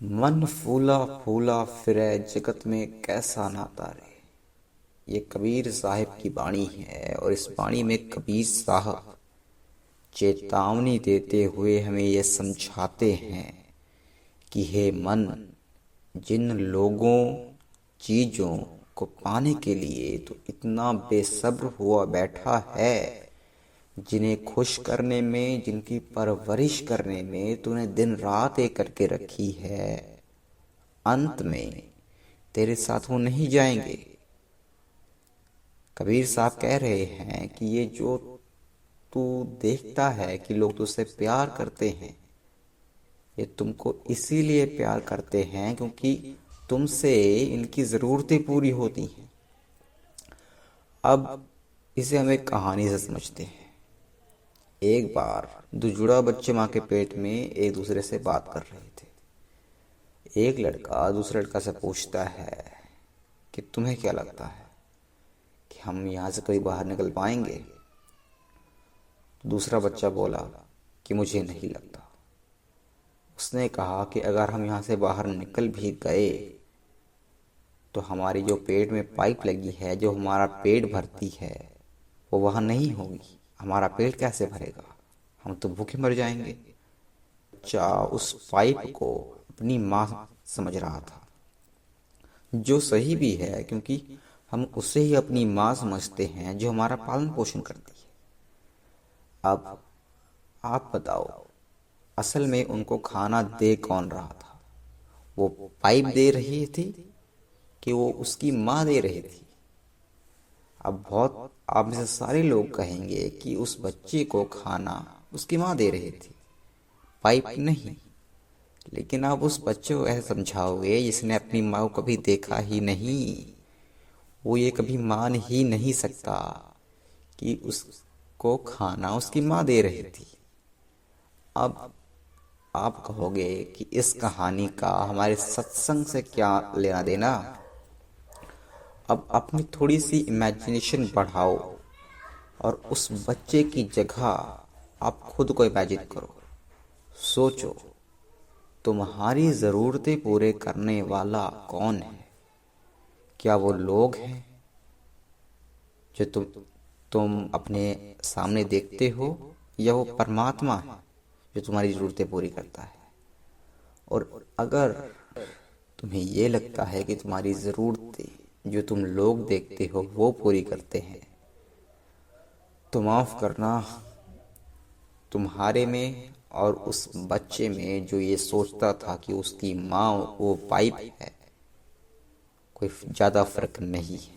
मन फूला फूला फिरे जगत में कैसा नाता रे। ये कबीर साहिब की वाणी है और इस वाणी में कबीर साहब चेतावनी देते हुए हमें ये समझाते हैं कि हे मन, जिन लोगों चीजों को पाने के लिए तो इतना बेसब्र हुआ बैठा है, जिन्हें खुश करने में, जिनकी परवरिश करने में तूने दिन रात एक करके रखी है, अंत में तेरे साथ वो नहीं जाएंगे। कबीर साहब कह रहे हैं कि ये जो तू देखता है कि लोग तुझसे प्यार करते हैं, ये तुमको इसीलिए प्यार करते हैं क्योंकि तुमसे इनकी ज़रूरतें पूरी होती हैं। अब इसे हम एक कहानी से समझते हैं। एक बार दो जुड़ा बच्चे माँ के पेट में एक दूसरे से बात कर रहे थे। एक लड़का दूसरे लड़का से पूछता है कि तुम्हें क्या लगता है कि हम यहाँ से कभी बाहर निकल पाएंगे? दूसरा बच्चा बोला कि मुझे नहीं लगता। उसने कहा कि अगर हम यहाँ से बाहर निकल भी गए तो हमारी जो पेट में पाइप लगी है, जो हमारा पेट भरती है, वो वहाँ नहीं होगी। हमारा पेट कैसे भरेगा? हम तो भूखे मर जाएंगे। बच्चा उस पाइप को अपनी माँ समझ रहा था, जो सही भी है क्योंकि हम उसे ही अपनी माँ समझते हैं जो हमारा पालन पोषण करती है। अब आप बताओ, असल में उनको खाना दे कौन रहा था? वो पाइप दे रही थी कि वो उसकी माँ दे रही थी? अब बहुत आप में से सारे लोग कहेंगे कि उस बच्चे को खाना उसकी माँ दे रही थी, पाइप नहीं। लेकिन आप उस बच्चे को ऐसे समझाओगे जिसने अपनी माँ को कभी देखा ही नहीं। वो ये कभी मान ही नहीं सकता कि उसको खाना उसकी माँ दे रही थी। अब आप कहोगे कि इस कहानी का हमारे सत्संग से क्या लेना देना? अब अपनी थोड़ी सी इमेजिनेशन बढ़ाओ और उस बच्चे की जगह आप खुद को इमेजिन करो। सोचो, तुम्हारी ज़रूरतें पूरे करने वाला कौन है? क्या वो लोग हैं जो तुम अपने सामने देखते हो, या वो परमात्मा है जो तुम्हारी ज़रूरतें पूरी करता है? और अगर तुम्हें ये लगता है कि तुम्हारी ज़रूरतें जो तुम लोग देखते हो वो पूरी करते हैं, तो माफ़ करना, तुम्हारे में और उस बच्चे में जो ये सोचता था कि उसकी माँ वो पाइप है, कोई ज़्यादा फर्क नहीं है।